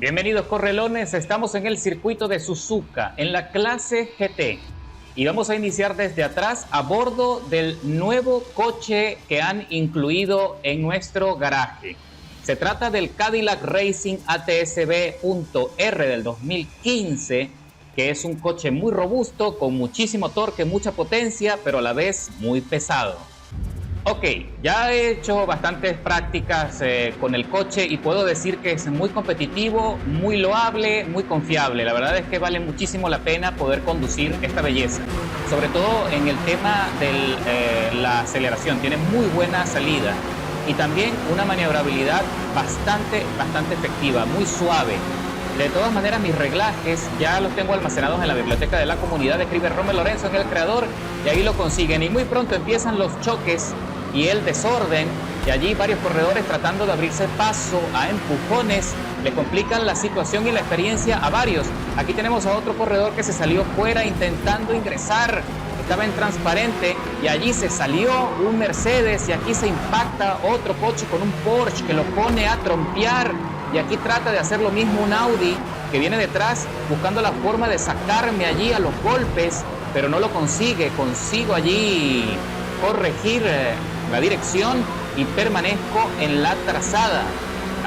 Bienvenidos correlones, estamos en el circuito de Suzuka, en la clase GT. Y vamos a iniciar desde atrás a bordo del nuevo coche que han incluido en nuestro garaje. Se trata del Cadillac Racing ATS-V.R del 2015, que es un coche muy robusto, con muchísimo torque, mucha potencia, pero a la vez muy pesado. Ok, ya he hecho bastantes prácticas con el coche y puedo decir que es muy competitivo, muy loable, muy confiable. La verdad es que vale muchísimo la pena poder conducir esta belleza. Sobre todo en el tema de la aceleración, tiene muy buena salida y también una maniobrabilidad bastante efectiva, muy suave. De todas maneras, mis reglajes ya los tengo almacenados en la biblioteca de la comunidad. Escribe Rommel Lorenzo en el creador y ahí lo consiguen. Y muy pronto empiezan los choques y el desorden, y allí varios corredores tratando de abrirse paso a empujones le complican la situación y la experiencia a varios. Aquí tenemos a otro corredor que se salió fuera intentando ingresar, estaba en transparente y allí se salió un Mercedes y aquí se impacta otro coche con un Porsche que lo pone a trompear, y aquí trata de hacer lo mismo un Audi que viene detrás buscando la forma de sacarme allí a los golpes, pero no lo consigue. Consigo allí corregir la dirección y permanezco en la trazada.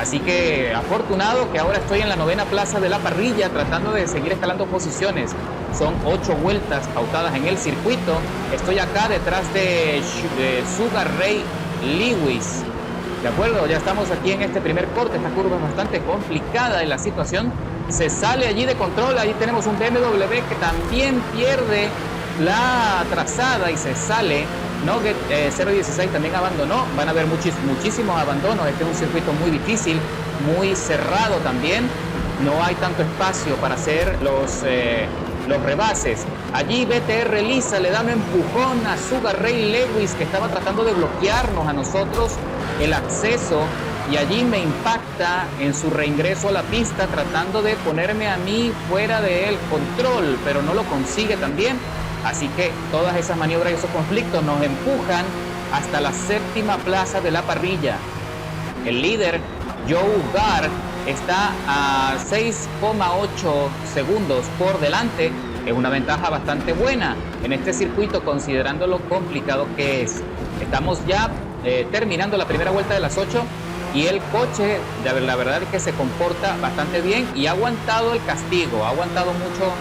Así que afortunado que ahora estoy en la 9ª plaza de la parrilla tratando de seguir escalando posiciones. Son 8 vueltas pautadas en el circuito. Estoy acá detrás de Sugar Ray Lewis. De acuerdo, ya estamos aquí en este primer corte. Esta curva es bastante complicada y la situación se sale allí de control. Ahí tenemos un BMW que también pierde la trazada y se sale. Nugget 016 también abandonó. Van a haber muchísimos abandonos. Este es un circuito muy difícil, muy cerrado también. No hay tanto espacio para hacer los rebases. Allí BTR Lisa le da un empujón a Sugar Ray Lewis, que estaba tratando de bloquearnos a nosotros el acceso, y allí me impacta en su reingreso a la pista tratando de ponerme a mí fuera del control, pero no lo consigue también. Así que todas esas maniobras y esos conflictos nos empujan hasta la 7ª plaza de la parrilla. El líder, Joe Gar, está a 6,8 segundos por delante. Es una ventaja bastante buena en este circuito considerando lo complicado que es. Estamos ya terminando la primera vuelta de las 8 y el coche, la verdad es que se comporta bastante bien y ha aguantado el castigo, ha aguantado mucho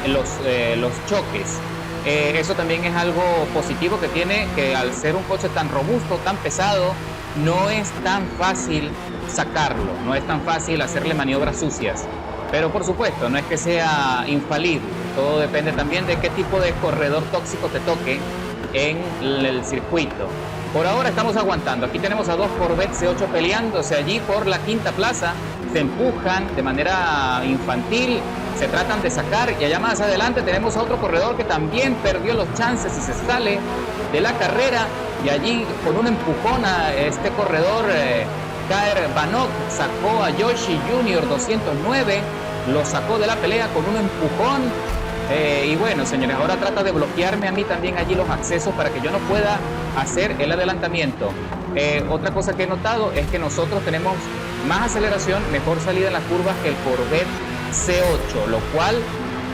los choques. Eso también es algo positivo que tiene, que al ser un coche tan robusto, tan pesado, no es tan fácil sacarlo, no es tan fácil hacerle maniobras sucias. Pero por supuesto, no es que sea infalible, todo depende también de qué tipo de corredor tóxico te toque en el circuito. Por ahora estamos aguantando. Aquí tenemos a dos Corvette C8 peleándose allí por la 5ª plaza. Se empujan de manera infantil, se tratan de sacar, y allá más adelante tenemos a otro corredor que también perdió los chances y se sale de la carrera, y allí con un empujón a este corredor Kaer Bannock sacó a Yoshi Jr. 209, lo sacó de la pelea con un empujón. Y bueno, señores, ahora trata de bloquearme a mí también allí los accesos para que yo no pueda hacer el adelantamiento. Otra cosa que he notado es que nosotros tenemos más aceleración, mejor salida en las curvas que el Corvette C8, lo cual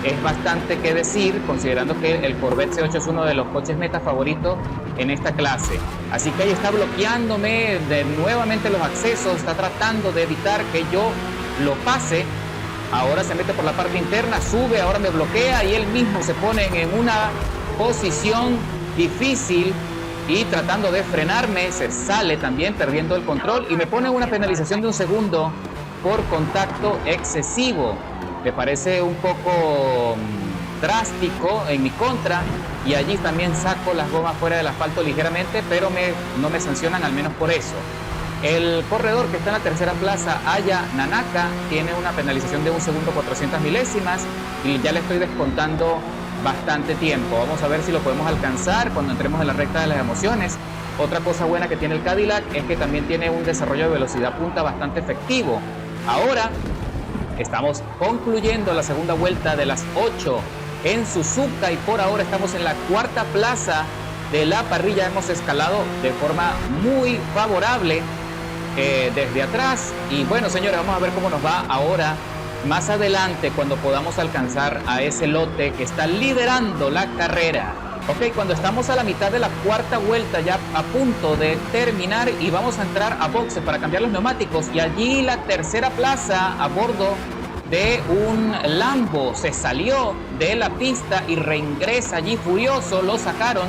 es bastante que decir, considerando que el Corvette C8 es uno de los coches meta favoritos en esta clase. Así que ahí está bloqueándome nuevamente los accesos, está tratando de evitar que yo lo pase. Ahora se mete por la parte interna, sube, ahora me bloquea y él mismo se pone en una posición difícil y tratando de frenarme, se sale también perdiendo el control y me pone una penalización de 1 segundo por contacto excesivo. Me parece un poco drástico en mi contra, y allí también saco las gomas fuera del asfalto ligeramente, pero no me sancionan al menos por eso. El corredor que está en la 3ª plaza, Aya Nanaka, tiene una penalización de 1 segundo 400 milésimas y ya le estoy descontando bastante tiempo. Vamos a ver si lo podemos alcanzar cuando entremos en la recta de las emociones. Otra cosa buena que tiene el Cadillac es que también tiene un desarrollo de velocidad punta bastante efectivo. Ahora estamos concluyendo la segunda vuelta de las 8 en Suzuka y por ahora estamos en la 4ª plaza de la parrilla. Hemos escalado de forma muy favorable desde atrás. Y bueno, señores, vamos a ver cómo nos va ahora más adelante cuando podamos alcanzar a ese lote que está liderando la carrera. Ok, cuando estamos a la mitad de la cuarta vuelta, ya a punto de terminar, y vamos a entrar a boxes para cambiar los neumáticos, y allí la tercera plaza a bordo de un Lambo se salió de la pista y reingresa allí furioso. Lo sacaron.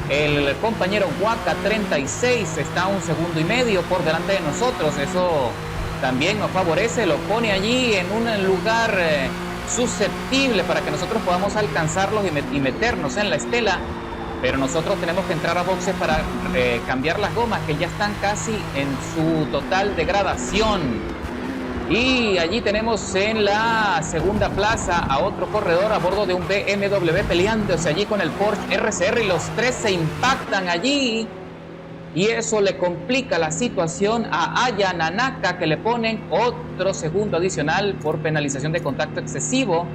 El compañero Waka 36 está 1,5 segundos por delante de nosotros. Eso también nos favorece, lo pone allí en un lugar susceptible para que nosotros podamos alcanzarlos y meternos en la estela. Pero nosotros tenemos que entrar a boxes para cambiar las gomas, que ya están casi en su total degradación. Y allí tenemos en la segunda plaza a otro corredor a bordo de un BMW peleándose allí con el Porsche RCR, y los tres se impactan allí. Y eso le complica la situación a Aya Nanaka, que le ponen otro segundo adicional por penalización de contacto excesivo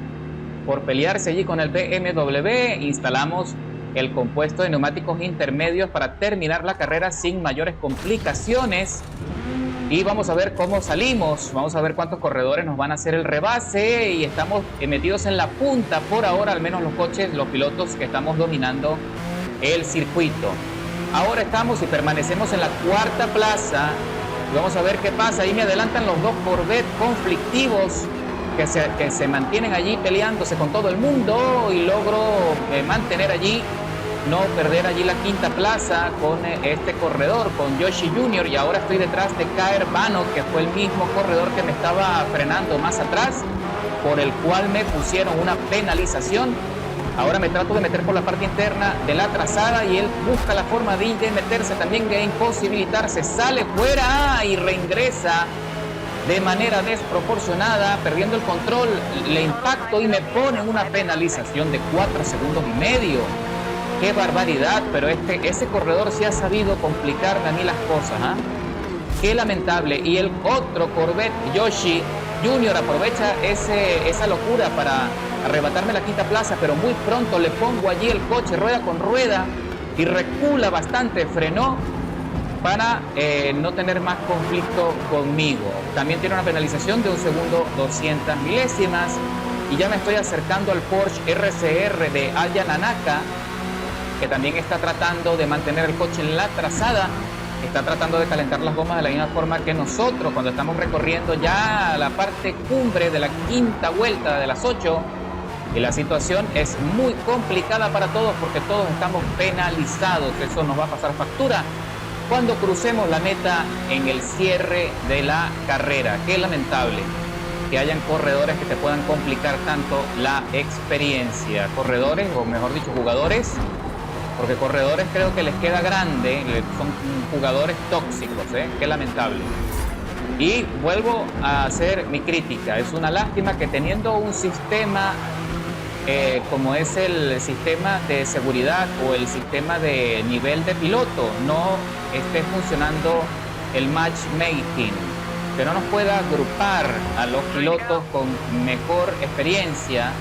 por pelearse allí con el BMW. Instalamos el compuesto de neumáticos intermedios para terminar la carrera sin mayores complicaciones. Y vamos a ver cómo salimos, vamos a ver cuántos corredores nos van a hacer el rebase, y estamos metidos en la punta por ahora, al menos los coches, los pilotos que estamos dominando el circuito. Ahora estamos y permanecemos en la cuarta plaza, y vamos a ver qué pasa. Ahí me adelantan los dos Corvette conflictivos que se mantienen allí peleándose con todo el mundo, y logro mantener allí, no perder allí la quinta plaza con este corredor, con Yoshi Jr. Y ahora estoy detrás de Kaer Bano, que fue el mismo corredor que me estaba frenando más atrás, por el cual me pusieron una penalización. Ahora me trato de meter por la parte interna de la trazada, y él busca la forma de meterse también, de imposibilitarse, sale fuera y reingresa de manera desproporcionada, perdiendo el control, le impacto y me ponen una penalización de 4,5 segundos. ¡Qué barbaridad! Pero ese corredor sí ha sabido complicarme a mí las cosas, ¿eh? ¡Qué lamentable! Y el otro Corvette, Yoshi Jr., aprovecha esa locura para arrebatarme la quinta plaza, pero muy pronto le pongo allí el coche rueda con rueda y recula bastante, frenó para no tener más conflicto conmigo. También tiene una penalización de 1 segundo 200 milésimas, y ya me estoy acercando al Porsche RCR de Aya Nanaka, que también está tratando de mantener el coche en la trazada, está tratando de calentar las gomas de la misma forma que nosotros cuando estamos recorriendo ya la parte cumbre de la quinta vuelta de las 8, y la situación es muy complicada para todos porque todos estamos penalizados. Eso nos va a pasar factura cuando crucemos la meta en el cierre de la carrera. Qué lamentable que hayan corredores que te puedan complicar tanto la experiencia. Corredores, o mejor dicho, jugadores, porque corredores creo que les queda grande, son jugadores tóxicos, qué lamentable. Y vuelvo a hacer mi crítica. Es una lástima que teniendo un sistema como es el sistema de seguridad o el sistema de nivel de piloto, no esté funcionando el matchmaking, que no nos pueda agrupar a los pilotos con mejor experiencia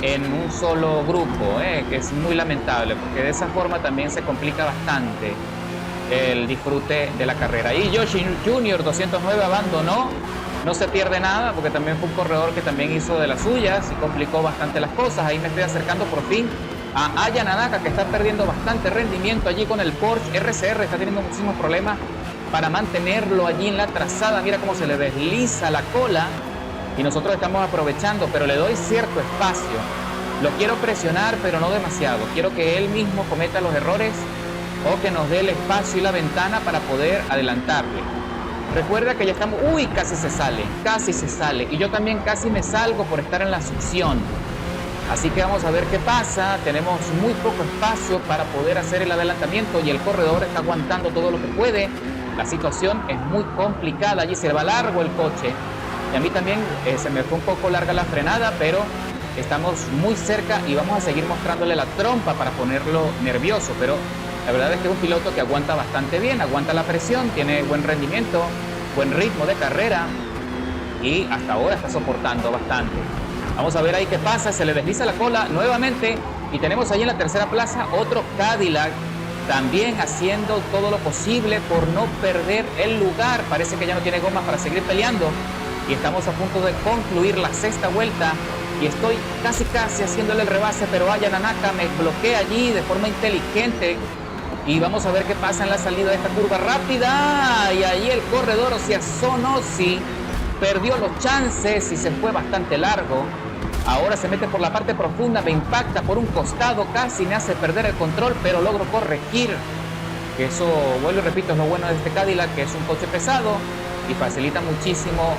en un solo grupo, que es muy lamentable, porque de esa forma también se complica bastante el disfrute de la carrera. Y Yoshi Jr. 209 abandonó, no se pierde nada, porque también fue un corredor que también hizo de las suyas y complicó bastante las cosas. Ahí me estoy acercando por fin a Aya Nanaka, que está perdiendo bastante rendimiento allí con el Porsche RCR, está teniendo muchísimos problemas para mantenerlo allí en la trazada. Mira cómo se le desliza la cola, y nosotros estamos aprovechando, pero le doy cierto espacio. Lo quiero presionar, pero no demasiado. Quiero que él mismo cometa los errores o que nos dé el espacio y la ventana para poder adelantarle. Recuerda que ya estamos... ¡Uy! Casi se sale. Y yo también casi me salgo por estar en la succión. Así que vamos a ver qué pasa. Tenemos muy poco espacio para poder hacer el adelantamiento, y el corredor está aguantando todo lo que puede. La situación es muy complicada. Allí se va largo el coche. Y a mí también se me fue un poco larga la frenada, pero estamos muy cerca y vamos a seguir mostrándole la trompa para ponerlo nervioso. Pero la verdad es que es un piloto que aguanta bastante bien, aguanta la presión, tiene buen rendimiento, buen ritmo de carrera, y hasta ahora está soportando bastante. Vamos a ver ahí qué pasa. Se le desliza la cola nuevamente, y tenemos ahí en la tercera plaza otro Cadillac también haciendo todo lo posible por no perder el lugar. Parece que ya no tiene gomas para seguir peleando y estamos a punto de concluir la sexta vuelta y estoy casi haciéndole el rebase, pero Aya Nanaka me bloquea allí de forma inteligente y vamos a ver qué pasa en la salida de esta curva rápida. Y ahí el corredor, o sea, Sonosi, perdió los chances y se fue bastante largo. Ahora se mete por la parte profunda, me impacta por un costado, casi me hace perder el control, pero logro corregir. Que eso, vuelvo y repito, es lo bueno de este Cadillac, que es un coche pesado y facilita muchísimo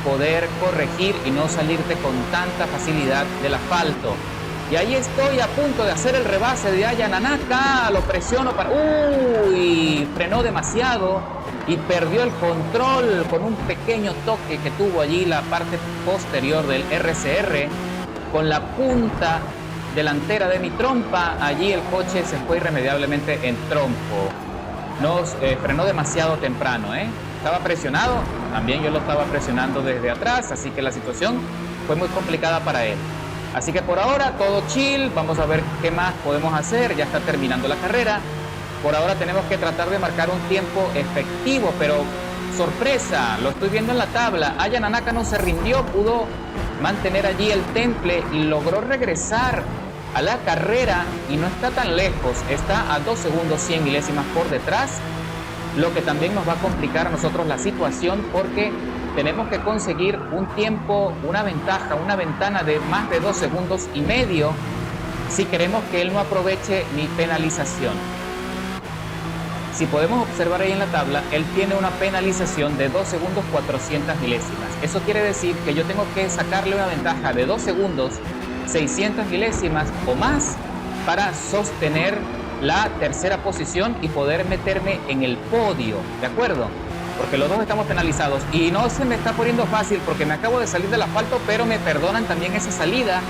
poder corregir y no salirte con tanta facilidad del asfalto. Y ahí estoy a punto de hacer el rebase de Aya Nanaka, lo presiono para... ¡Uy! Frenó demasiado y perdió el control con un pequeño toque que tuvo allí la parte posterior del RCR con la punta delantera de mi trompa. Allí el coche se fue irremediablemente en trompo. Nos frenó demasiado temprano, Estaba presionado, también yo lo estaba presionando desde atrás, así que la situación fue muy complicada para él. Así que por ahora todo chill, vamos a ver qué más podemos hacer, ya está terminando la carrera. Por ahora tenemos que tratar de marcar un tiempo efectivo, pero sorpresa, lo estoy viendo en la tabla. Aya Nanaka no se rindió, pudo mantener allí el temple y logró regresar a la carrera y no está tan lejos, está a 2 segundos 100 milésimas por detrás, lo que también nos va a complicar a nosotros la situación porque tenemos que conseguir un tiempo, una ventaja, una ventana de más de 2 segundos y medio si queremos que él no aproveche mi penalización. Si podemos observar ahí en la tabla, él tiene una penalización de 2 segundos 400 milésimas. Eso quiere decir que yo tengo que sacarle una ventaja de 2 segundos 600 milésimas o más para sostener la tercera posición y poder meterme en el podio, ¿de acuerdo? Porque los dos estamos penalizados y no se me está poniendo fácil porque me acabo de salir del asfalto, pero me perdonan también esa salida,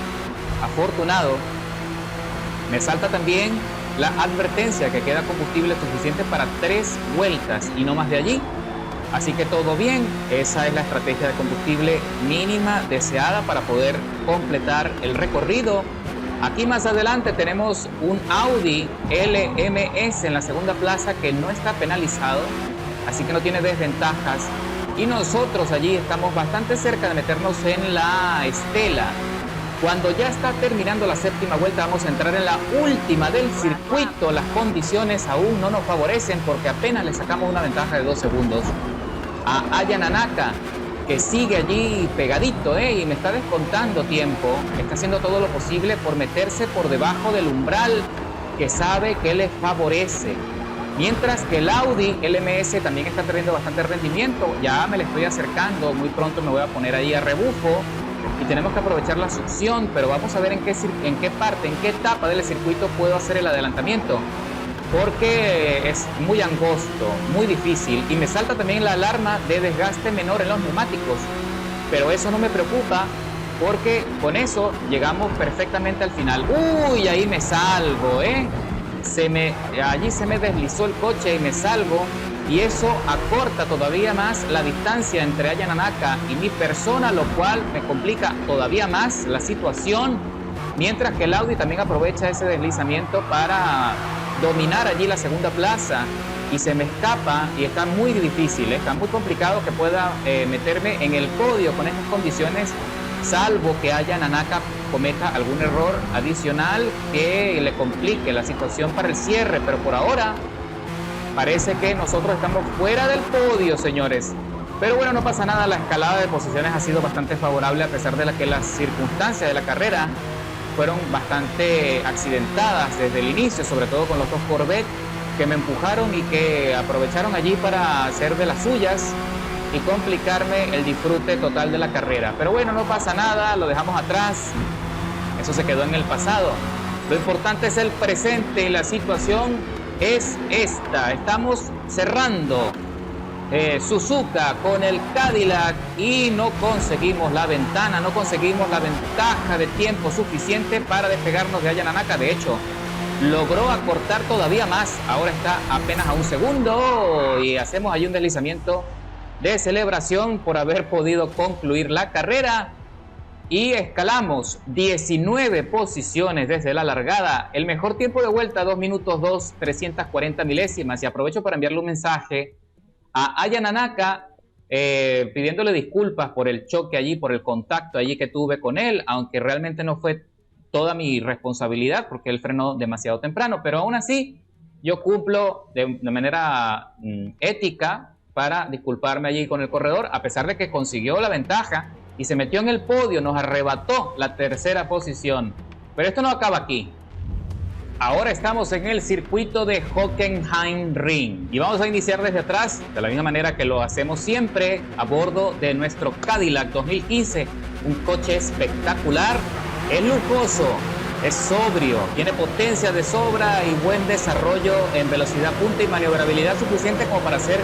afortunado. Me salta también la advertencia que queda combustible suficiente para 3 vueltas y no más de allí. Así que todo bien, esa es la estrategia de combustible mínima deseada para poder completar el recorrido. Aquí más adelante tenemos un Audi LMS en la segunda plaza que no está penalizado, así que no tiene desventajas. Y nosotros allí estamos bastante cerca de meternos en la estela. Cuando ya está terminando la séptima vuelta vamos a entrar en la última del circuito. Las condiciones aún no nos favorecen porque apenas le sacamos una ventaja de 2 segundos a Aya Nanaka, que sigue allí pegadito, y me está descontando tiempo. Está haciendo todo lo posible por meterse por debajo del umbral que sabe que le favorece. Mientras que el Audi LMS también está teniendo bastante rendimiento. Ya me le estoy acercando, muy pronto me voy a poner ahí a rebufo y tenemos que aprovechar la succión, pero vamos a ver en qué parte, en qué etapa del circuito puedo hacer el adelantamiento, porque es muy angosto, muy difícil, y me salta también la alarma de desgaste menor en los neumáticos, pero eso no me preocupa porque con eso llegamos perfectamente al final. Uy, ahí me salvo, allí se me deslizó el coche y me salvo, y eso acorta todavía más la distancia entre Aya Nanaka y mi persona, lo cual me complica todavía más la situación, mientras que el Audi también aprovecha ese deslizamiento para dominar allí la segunda plaza y se me escapa, y está muy difícil, está muy complicado que pueda meterme en el podio con estas condiciones, salvo que Aya Nanaka cometa algún error adicional que le complique la situación para el cierre, pero por ahora parece que nosotros estamos fuera del podio, señores. Pero bueno, no pasa nada, la escalada de posiciones ha sido bastante favorable a pesar de que las circunstancias de la carrera fueron bastante accidentadas desde el inicio, sobre todo con los dos Corvette que me empujaron y que aprovecharon allí para hacer de las suyas y complicarme el disfrute total de la carrera. Pero bueno, no pasa nada, lo dejamos atrás, eso se quedó en el pasado. Lo importante es el presente y la situación es esta. Estamos cerrando Suzuka con el Cadillac y no conseguimos la ventana, no conseguimos la ventaja de tiempo suficiente para despegarnos de Aya Nanaka. De hecho, logró acortar todavía más, ahora está apenas a 1 segundo y hacemos ahí un deslizamiento de celebración por haber podido concluir la carrera. y escalamos 19 posiciones desde la largada. El mejor tiempo de vuelta, 2 minutos 2, 340 milésimas. Y aprovecho para enviarle un mensaje a Aya Nanaka, pidiéndole disculpas por el choque allí, por el contacto allí que tuve con él, aunque realmente no fue toda mi responsabilidad porque él frenó demasiado temprano, pero aún así yo cumplo de manera ética para disculparme allí con el corredor, a pesar de que consiguió la ventaja y se metió en el podio, nos arrebató la tercera posición. Pero esto no acaba aquí. Ahora estamos en el circuito de Hockenheimring y vamos a iniciar desde atrás, de la misma manera que lo hacemos siempre, a bordo de nuestro Cadillac 2015, un coche espectacular, es lujoso, es sobrio, tiene potencia de sobra y buen desarrollo en velocidad punta y maniobrabilidad suficiente como para ser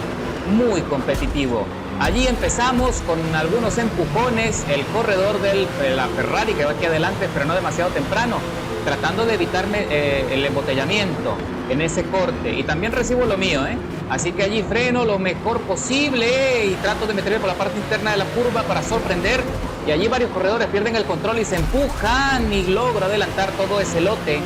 muy competitivo. Allí empezamos con algunos empujones, el corredor de la Ferrari que va aquí adelante frenó demasiado temprano, tratando de evitarme el embotellamiento en ese corte, y también recibo lo mío, así que allí freno lo mejor posible y trato de meterme por la parte interna de la curva para sorprender, y allí varios corredores pierden el control y se empujan y logro adelantar todo ese lote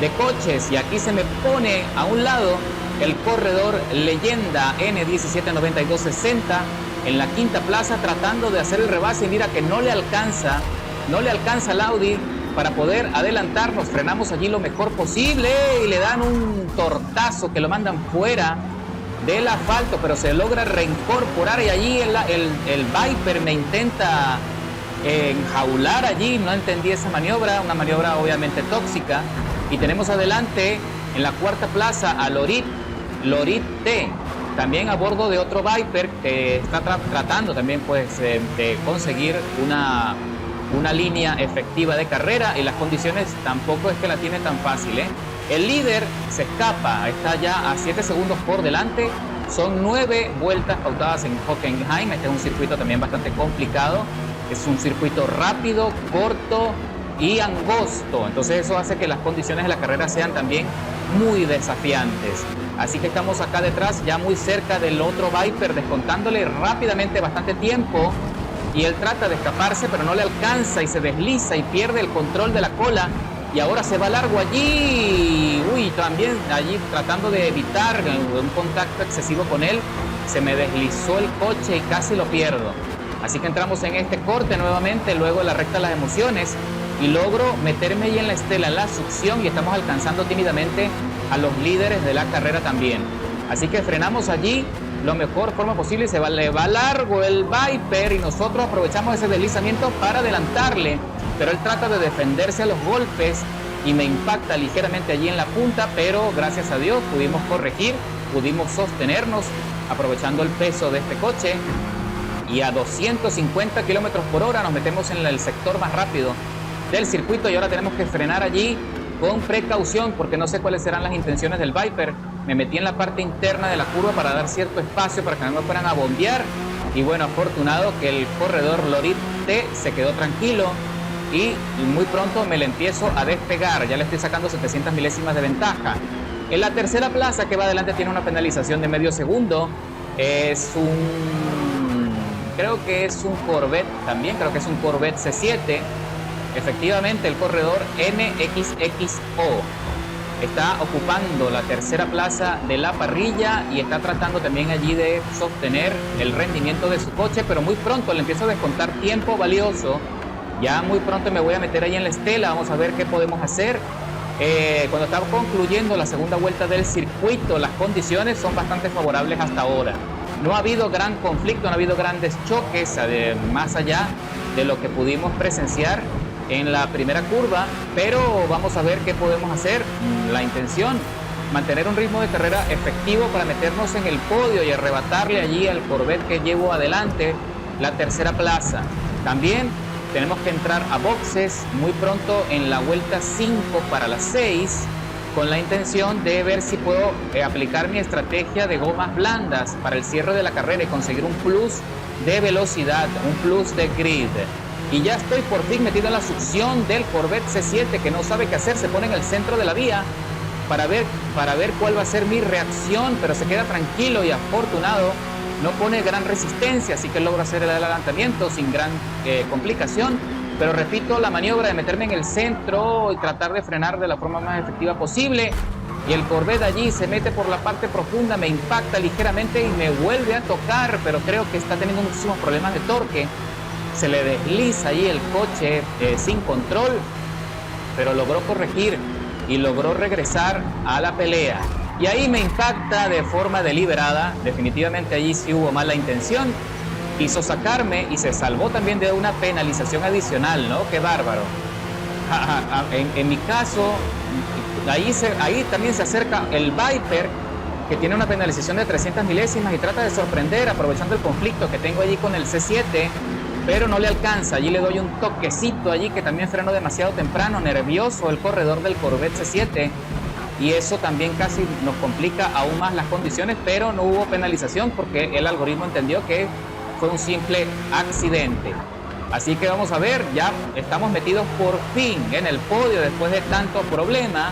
de coches, y aquí se me pone a un lado el corredor leyenda N179260 en la quinta plaza tratando de hacer el rebase, y mira que no le alcanza al Audi para poder adelantarnos. Frenamos allí lo mejor posible y le dan un tortazo que lo mandan fuera del asfalto, pero se logra reincorporar, y allí el Viper me intenta enjaular allí, no entendí esa maniobra, una maniobra obviamente tóxica, y tenemos adelante en la cuarta plaza a Lorit T, también a bordo de otro Viper que está tratando también pues de conseguir una línea efectiva de carrera, y las condiciones tampoco es que la tiene tan fácil, El líder se escapa, está ya a 7 segundos por delante, son 9 vueltas pautadas en Hockenheim, este es un circuito también bastante complicado, es un circuito rápido, corto y angosto, entonces eso hace que las condiciones de la carrera sean también muy desafiantes. Así que estamos acá detrás, ya muy cerca del otro Viper, descontándole rápidamente bastante tiempo, y él trata de escaparse, pero no le alcanza y se desliza y pierde el control de la cola, y ahora se va largo allí. Uy, también allí tratando de evitar un contacto excesivo con él, se me deslizó el coche y casi lo pierdo. Así que entramos en este corte nuevamente, luego de la recta de las emociones, y logro meterme ahí en la estela, en la succión, y estamos alcanzando tímidamente a los líderes de la carrera también. Así que frenamos allí lo mejor forma posible y le va largo el Viper, y nosotros aprovechamos ese deslizamiento para adelantarle, pero él trata de defenderse a los golpes y me impacta ligeramente allí en la punta, pero gracias a Dios pudimos corregir, pudimos sostenernos aprovechando el peso de este coche, y a 250 kilómetros por hora nos metemos en el sector más rápido del circuito, y ahora tenemos que frenar allí con precaución porque no sé cuáles serán las intenciones del Viper. Me metí en la parte interna de la curva para dar cierto espacio para que no me fueran a bombear, y bueno, afortunado que el corredor Lorit T se quedó tranquilo y muy pronto me le empiezo a despegar, ya le estoy sacando 700 milésimas de ventaja. En la tercera plaza que va adelante tiene una penalización de medio segundo, creo que es un Corvette también, creo que es un Corvette C7. Efectivamente, el corredor NXXO está ocupando la tercera plaza de la parrilla y está tratando también allí de sostener el rendimiento de su coche, pero muy pronto le empiezo a descontar tiempo valioso. Ya muy pronto me voy a meter ahí en la estela, vamos a ver qué podemos hacer. Cuando está concluyendo la segunda vuelta del circuito, las condiciones son bastante favorables hasta ahora. No ha habido gran conflicto, no ha habido grandes choques, más allá de lo que pudimos presenciar en la primera curva, pero vamos a ver qué podemos hacer. La intención, mantener un ritmo de carrera efectivo para meternos en el podio y arrebatarle allí al Corvette que llevo adelante la tercera plaza. También tenemos que entrar a boxes muy pronto en la vuelta 5 para las 6, con la intención de ver si puedo aplicar mi estrategia de gomas blandas para el cierre de la carrera y conseguir un plus de velocidad, un plus de grid. Y ya estoy por fin metido en la succión del Corvette C7, que no sabe qué hacer, se pone en el centro de la vía para ver cuál va a ser mi reacción, pero se queda tranquilo y afortunado, no pone gran resistencia, así que logra hacer el adelantamiento sin gran complicación, pero repito la maniobra de meterme en el centro y tratar de frenar de la forma más efectiva posible. Y el Corvette allí se mete por la parte profunda, me impacta ligeramente y me vuelve a tocar, pero creo que está teniendo muchísimos problemas de torque. Se le desliza allí el coche sin control, pero logró corregir y logró regresar a la pelea. Y ahí me impacta de forma deliberada, definitivamente allí sí hubo mala intención. Quiso sacarme y se salvó también de una penalización adicional, ¿no? ¡Qué bárbaro! En mi caso, ahí también se acerca el Viper, que tiene una penalización de 300 milésimas y trata de sorprender aprovechando el conflicto que tengo allí con el C7, pero no le alcanza. Allí le doy un toquecito allí que también frenó demasiado temprano, nervioso el corredor del Corvette C7, y eso también casi nos complica aún más las condiciones, pero no hubo penalización porque el algoritmo entendió que fue un simple accidente. Así que vamos a ver, ya estamos metidos por fin en el podio después de tanto problema,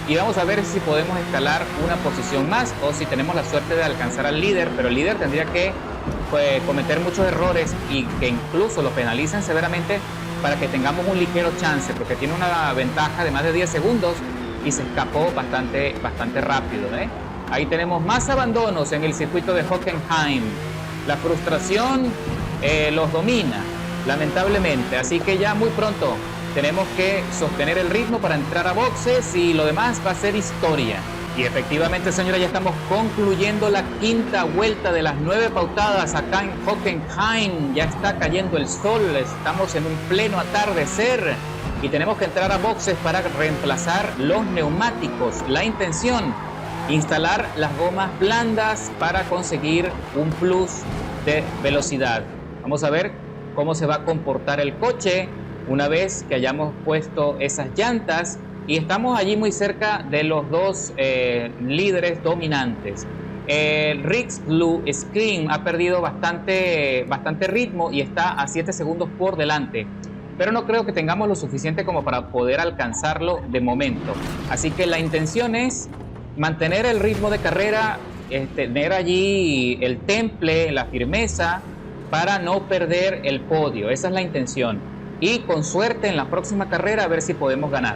y vamos a ver si podemos escalar una posición más o si tenemos la suerte de alcanzar al líder, pero el líder tendría que cometer muchos errores y que incluso lo penalicen severamente para que tengamos un ligero chance, porque tiene una ventaja de más de 10 segundos y se escapó bastante rápido, ¿eh? Ahí tenemos más abandonos en el circuito de Hockenheim. La frustración los domina, lamentablemente, así que ya muy pronto tenemos que sostener el ritmo para entrar a boxes y lo demás va a ser historia. Y efectivamente, señora, ya estamos concluyendo la quinta vuelta de las 9 pautadas acá en Hockenheim. Ya está cayendo el sol, estamos en un pleno atardecer y tenemos que entrar a boxes para reemplazar los neumáticos. La intención, instalar las gomas blandas para conseguir un plus de velocidad. Vamos a ver cómo se va a comportar el coche una vez que hayamos puesto esas llantas, y estamos allí muy cerca de los dos líderes dominantes. Rix Blue Scream ha perdido bastante ritmo y está a 7 segundos por delante, pero no creo que tengamos lo suficiente como para poder alcanzarlo de momento. Así que la intención es mantener el ritmo de carrera, tener allí el temple, la firmeza, para no perder el podio. Esa es la intención. Y con suerte en la próxima carrera a ver si podemos ganar.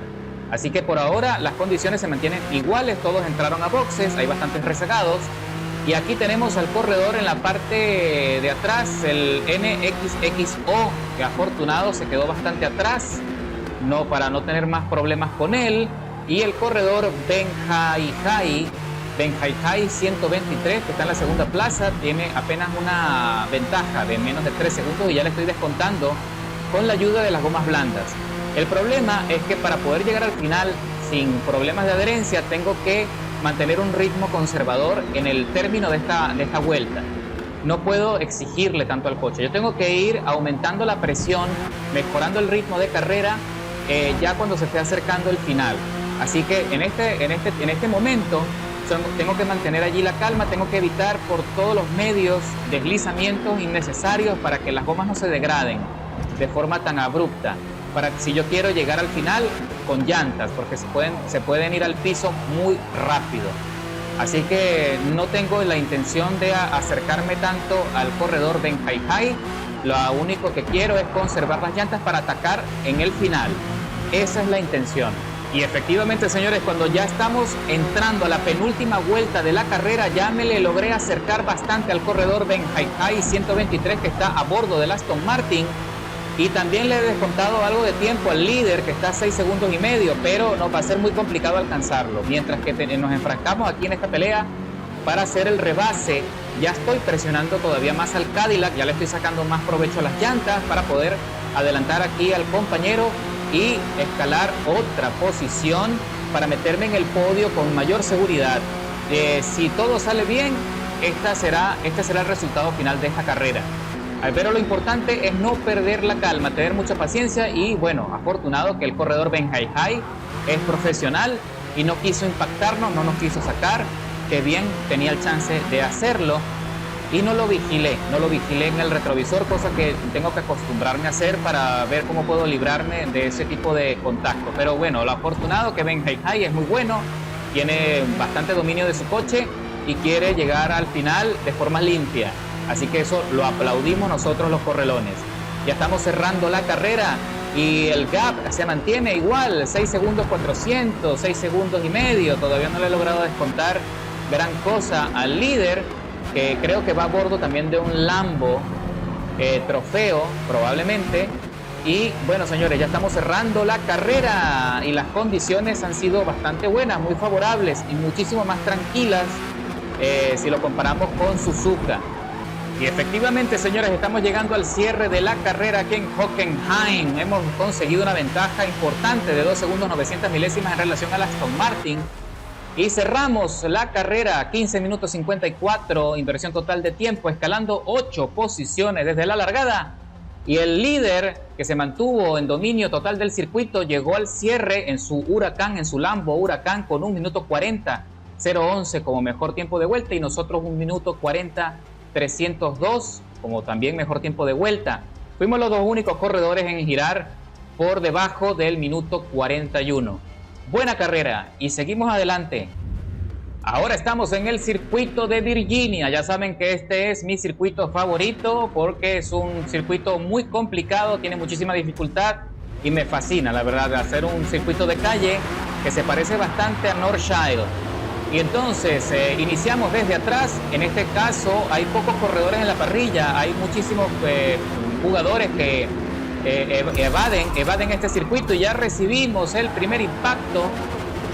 Así que por ahora las condiciones se mantienen iguales, todos entraron a boxes, hay bastantes rezagados. Y aquí tenemos al corredor en la parte de atrás, el NXXO, que afortunado se quedó bastante atrás, para no tener más problemas con él. Y el corredor Benhaihai 123, que está en la segunda plaza, tiene apenas una ventaja de menos de 3 segundos y ya le estoy descontando con la ayuda de las gomas blandas. El problema es que para poder llegar al final sin problemas de adherencia tengo que mantener un ritmo conservador en el término de esta vuelta. No puedo exigirle tanto al coche. Yo tengo que ir aumentando la presión, mejorando el ritmo de carrera ya cuando se esté acercando el final. Así que en este momento tengo que mantener allí la calma, tengo que evitar por todos los medios deslizamientos innecesarios para que las gomas no se degraden de forma tan abrupta, para que si yo quiero llegar al final con llantas, porque se pueden ir al piso muy rápido. Así que no tengo la intención de acercarme tanto al corredor Benhaihai. Lo único que quiero es conservar las llantas para atacar en el final. Esa es la intención. Y efectivamente, señores, cuando ya estamos entrando a la penúltima vuelta de la carrera, ya me le logré acercar bastante al corredor Benhaihai 123, que está a bordo del Aston Martin. Y también le he descontado algo de tiempo al líder, que está a 6 segundos y medio, pero nos va a ser muy complicado alcanzarlo. Mientras que nos enfrascamos aquí en esta pelea para hacer el rebase, ya estoy presionando todavía más al Cadillac, ya le estoy sacando más provecho a las llantas para poder adelantar aquí al compañero y escalar otra posición para meterme en el podio con mayor seguridad. Si todo sale bien, este será el resultado final de esta carrera. Pero lo importante es no perder la calma, tener mucha paciencia y bueno, afortunado que el corredor Benhaihai es profesional y no quiso impactarnos, no nos quiso sacar, que bien tenía el chance de hacerlo y no lo vigilé en el retrovisor, cosa que tengo que acostumbrarme a hacer para ver cómo puedo librarme de ese tipo de contacto. Pero bueno, lo afortunado que Benhaihai es muy bueno, tiene bastante dominio de su coche y quiere llegar al final de forma limpia. Así que eso lo aplaudimos nosotros los correlones. Ya estamos cerrando la carrera y el gap se mantiene igual, 6 segundos 400, 6 segundos y medio. Todavía no le he logrado descontar gran cosa al líder, que creo que va a bordo también de un Lambo trofeo probablemente. Y bueno, señores, ya estamos cerrando la carrera y las condiciones han sido bastante buenas, muy favorables y muchísimo más tranquilas si lo comparamos con Suzuka. Y efectivamente, señores, estamos llegando al cierre de la carrera aquí en Hockenheim. Hemos conseguido una ventaja importante de 2 segundos 900 milésimas en relación al Aston Martin. Y cerramos la carrera, 15 minutos 54, inversión total de tiempo, escalando 8 posiciones desde la largada. Y el líder, que se mantuvo en dominio total del circuito, llegó al cierre en su Huracán, en su Lambo Huracán, con 1 minuto 40, 0:11 como mejor tiempo de vuelta, y nosotros 1 minuto 40, 302 como también mejor tiempo de vuelta. Fuimos los dos únicos corredores en girar por debajo del minuto 41. Buena carrera y seguimos adelante. Ahora estamos en el circuito de Virginia. Ya saben que este es mi circuito favorito porque es un circuito muy complicado, tiene muchísima dificultad y me fascina, la verdad, hacer un circuito de calle que se parece bastante a Northshire. Y entonces iniciamos desde atrás. En este caso hay pocos corredores en la parrilla, hay muchísimos jugadores que evaden este circuito, y ya recibimos el primer impacto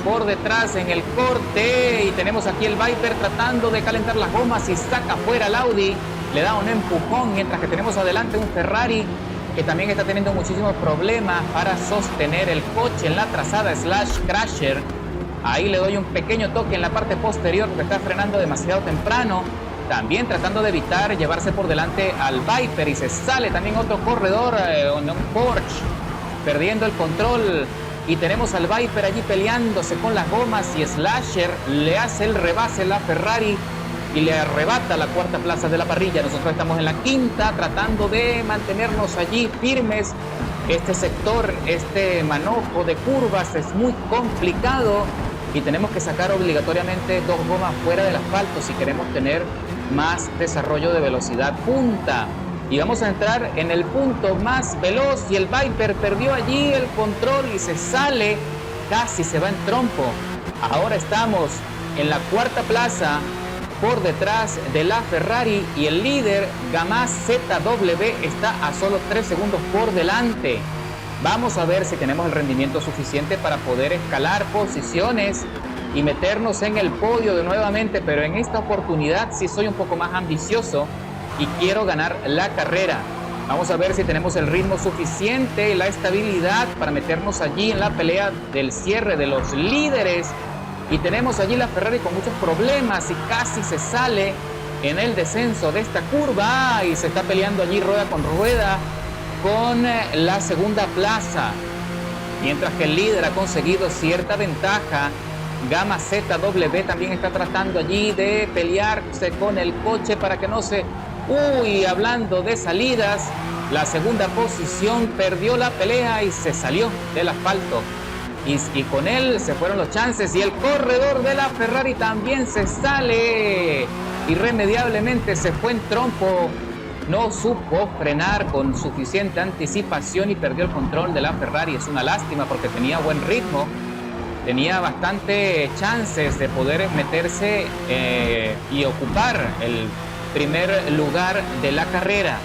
por detrás en el corte, y tenemos aquí el Viper tratando de calentar las gomas y saca fuera el Audi, le da un empujón, mientras que tenemos adelante un Ferrari que también está teniendo muchísimos problemas para sostener el coche en la trazada slash crasher. Ahí le doy un pequeño toque en la parte posterior porque está frenando demasiado temprano, también tratando de evitar llevarse por delante al Viper, y se sale también otro corredor, un Porsche, perdiendo el control. Y tenemos al Viper allí peleándose con las gomas, y Slasher le hace el rebase a la Ferrari y le arrebata la cuarta plaza de la parrilla. Nosotros estamos en la quinta tratando de mantenernos allí firmes. Este sector, este manojo de curvas es muy complicado y tenemos que sacar obligatoriamente 2 gomas fuera del asfalto si queremos tener más desarrollo de velocidad punta. Y vamos a entrar en el punto más veloz, y el Viper perdió allí el control y se sale, casi se va en trompo. Ahora estamos en la cuarta plaza por detrás de la Ferrari, y el líder Gamaz ZW está a solo 3 segundos por delante. Vamos a ver si tenemos el rendimiento suficiente para poder escalar posiciones y meternos en el podio de nuevamente, pero en esta oportunidad sí soy un poco más ambicioso y quiero ganar la carrera. Vamos a ver si tenemos el ritmo suficiente, la estabilidad para meternos allí en la pelea del cierre de los líderes. Y tenemos allí la Ferrari con muchos problemas y casi se sale en el descenso de esta curva, y se está peleando allí rueda con rueda con la segunda plaza, mientras que el líder ha conseguido cierta ventaja. Gamaz ZW también está tratando allí de pelearse con el coche para que no se... Uy, hablando de salidas, la segunda posición perdió la pelea y se salió del asfalto. Y con él se fueron los chances, y el corredor de la Ferrari también se sale. Irremediablemente se fue en trompo. No supo frenar con suficiente anticipación y perdió el control de la Ferrari. Es una lástima porque tenía buen ritmo, tenía bastante chances de poder meterse y ocupar el primer lugar de la carrera.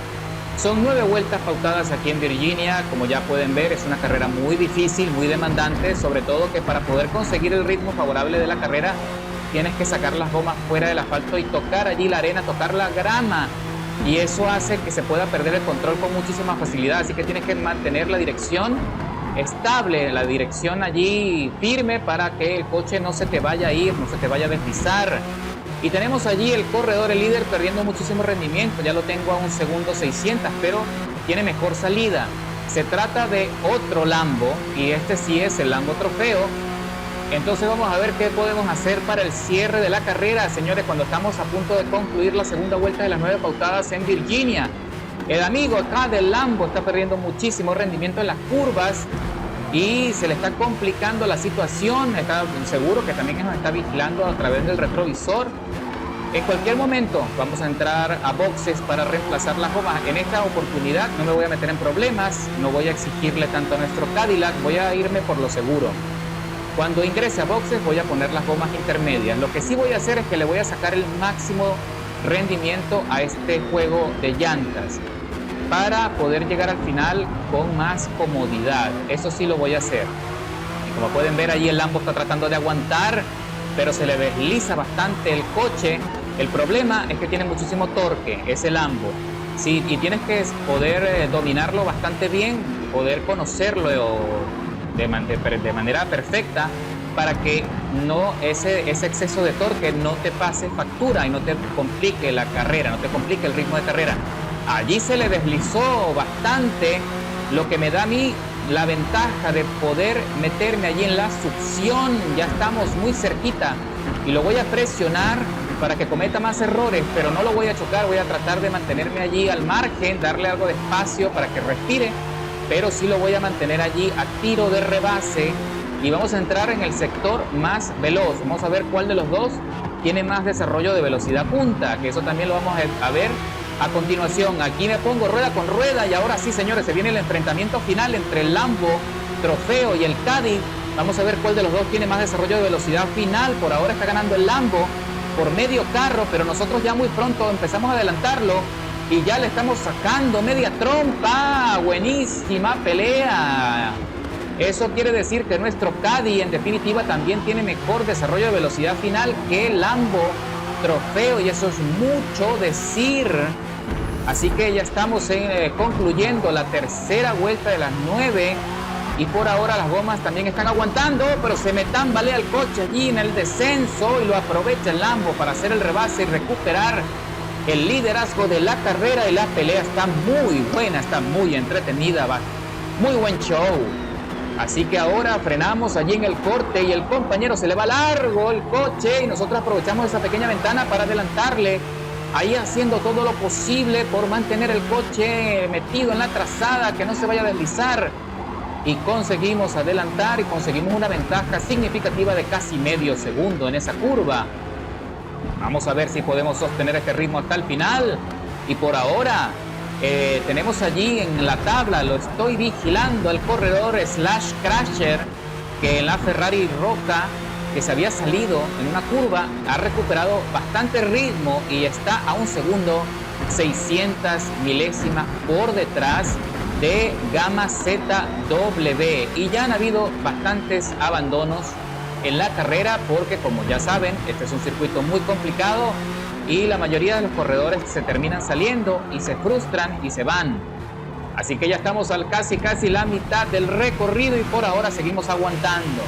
Son 9 vueltas pautadas aquí en Virginia. Como ya pueden ver, es una carrera muy difícil, muy demandante, sobre todo que para poder conseguir el ritmo favorable de la carrera tienes que sacar las gomas fuera del asfalto y tocar allí la arena, tocar la grama, y eso hace que se pueda perder el control con muchísima facilidad. Así que tienes que mantener la dirección estable, la dirección allí firme, para que el coche no se te vaya a ir, no se te vaya a deslizar. Y tenemos allí el corredor, el líder, perdiendo muchísimo rendimiento. Ya lo tengo a 1 segundo 600, pero tiene mejor salida. Se trata de otro Lambo, y este sí es el Lambo trofeo. Entonces vamos a ver qué podemos hacer para el cierre de la carrera, señores, cuando estamos a punto de concluir la segunda vuelta de las 9 pautadas en Virginia. El amigo acá del Lambo está perdiendo muchísimo rendimiento en las curvas y se le está complicando la situación. Está seguro que también nos está vigilando a través del retrovisor. En cualquier momento vamos a entrar a boxes para reemplazar las gomas. En esta oportunidad no me voy a meter en problemas, no voy a exigirle tanto a nuestro Cadillac, voy a irme por lo seguro. Cuando ingrese a boxes voy a poner las gomas intermedias. Lo que sí voy a hacer es que le voy a sacar el máximo rendimiento a este juego de llantas para poder llegar al final con más comodidad. Eso sí lo voy a hacer. Y como pueden ver, allí el Lambo está tratando de aguantar, pero se le desliza bastante el coche. El problema es que tiene muchísimo torque, es el Lambo. Sí, y tienes que poder dominarlo bastante bien, poder conocerlo de manera perfecta para que no ese exceso de torque no te pase factura y no te complique la carrera, no te complique el ritmo de carrera. Allí se le deslizó bastante, lo que me da a mí la ventaja de poder meterme allí en la succión. Ya estamos muy cerquita y lo voy a presionar para que cometa más errores, pero no lo voy a chocar, voy a tratar de mantenerme allí al margen, darle algo de espacio para que respire, pero sí lo voy a mantener allí a tiro de rebase y vamos a entrar en el sector más veloz. Vamos a ver cuál de los dos tiene más desarrollo de velocidad punta, que eso también lo vamos a ver a continuación. Aquí me pongo rueda con rueda y ahora sí, señores, se viene el enfrentamiento final entre el Lambo Trofeo y el Caddy. Vamos a ver cuál de los dos tiene más desarrollo de velocidad final. Por ahora está ganando el Lambo por medio carro, pero nosotros ya muy pronto empezamos a adelantarlo y ya le estamos sacando media trompa. Buenísima pelea. Eso quiere decir que nuestro Caddy en definitiva también tiene mejor desarrollo de velocidad final que el Lambo Trofeo, y eso es mucho decir. Así que ya estamos concluyendo la tercera vuelta de las 9 y por ahora las gomas también están aguantando, pero se me tambalea el coche allí en el descenso y lo aprovecha el Lambo para hacer el rebase y recuperar el liderazgo de la carrera. Y la pelea está muy buena, está muy entretenida, muy buen show. Así que ahora frenamos allí en el corte y el compañero se le va largo el coche y nosotros aprovechamos esa pequeña ventana para adelantarle, ahí haciendo todo lo posible por mantener el coche metido en la trazada, que no se vaya a deslizar, y conseguimos adelantar y conseguimos una ventaja significativa de casi medio segundo en esa curva. Vamos a ver si podemos sostener este ritmo hasta el final. Y por ahora tenemos allí en la tabla, lo estoy vigilando, al corredor Slash Crasher, que en la Ferrari roja, que se había salido en una curva, ha recuperado bastante ritmo y está a un segundo 600 milésimas por detrás de Gama ZW. Y ya han habido bastantes abandonos en la carrera porque, como ya saben, este es un circuito muy complicado y la mayoría de los corredores se terminan saliendo y se frustran y se van. Así que ya estamos al casi la mitad del recorrido y por ahora seguimos aguantando.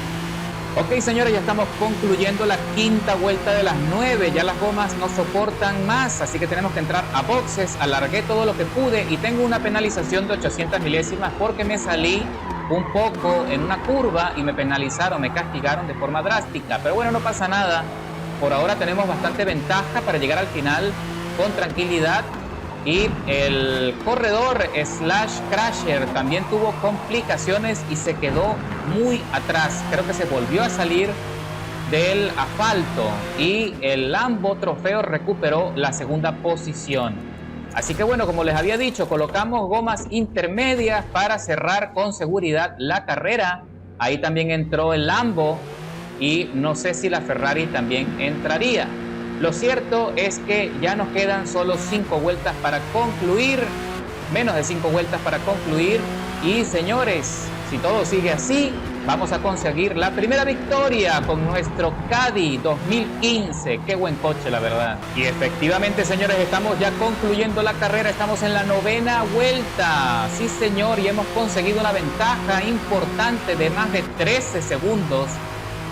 Ok, señores, ya estamos concluyendo la quinta vuelta de las 9. Ya las gomas no soportan más, así que tenemos que entrar a boxes. Alargué todo lo que pude y tengo una penalización de 800 milésimas porque me salí un poco en una curva y me penalizaron, me castigaron de forma drástica. Pero bueno, no pasa nada. Por ahora tenemos bastante ventaja para llegar al final con tranquilidad. Y el corredor Slash Crasher también tuvo complicaciones y se quedó muy atrás. Creo que se volvió a salir del asfalto y el Lambo Trofeo recuperó la segunda posición. Así que bueno, como les había dicho, colocamos gomas intermedias para cerrar con seguridad la carrera. Ahí también entró el Lambo y no sé si la Ferrari también entraría. Lo cierto es que ya nos quedan solo 5 vueltas para concluir, menos de 5 vueltas para concluir. Y señores, si todo sigue así, vamos a conseguir la primera victoria con nuestro Caddy 2015. Qué buen coche, la verdad. Y efectivamente, señores, estamos ya concluyendo la carrera. Estamos en la 9ª vuelta. Sí, señor, y hemos conseguido una ventaja importante de más de 13 segundos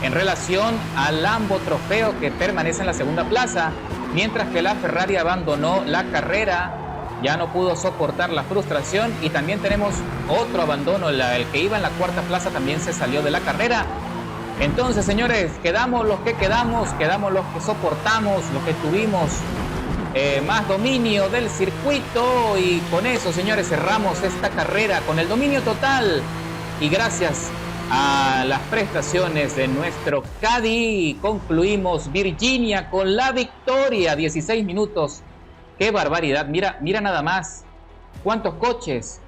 en relación al Lambo Trofeo, que permanece en la segunda plaza, mientras que la Ferrari abandonó la carrera, ya no pudo soportar la frustración. Y también tenemos otro abandono, el que iba en la 4ª plaza también se salió de la carrera. Entonces, señores, quedamos los que soportamos, los que tuvimos más dominio del circuito, y con eso, señores, cerramos esta carrera con el dominio total. Y gracias a las prestaciones de nuestro Caddy. Concluimos Virginia con la victoria, 16 minutos. ¡Qué barbaridad! Mira, mira nada más. ¿Cuántos coches?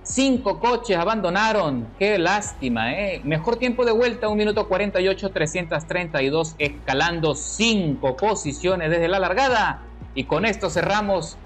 5 coches abandonaron. ¡Qué lástima! Mejor tiempo de vuelta, 1 minuto 48, 332, escalando 5 posiciones desde la largada. Y con esto cerramos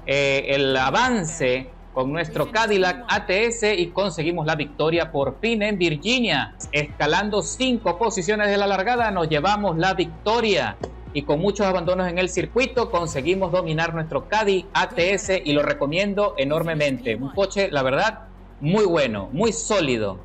el avance con nuestro Cadillac ATS y conseguimos la victoria por fin en Virginia. Escalando 5 posiciones de la largada, nos llevamos la victoria. Y con muchos abandonos en el circuito conseguimos dominar nuestro Caddy ATS y lo recomiendo enormemente. Un coche, la verdad, muy bueno, muy sólido.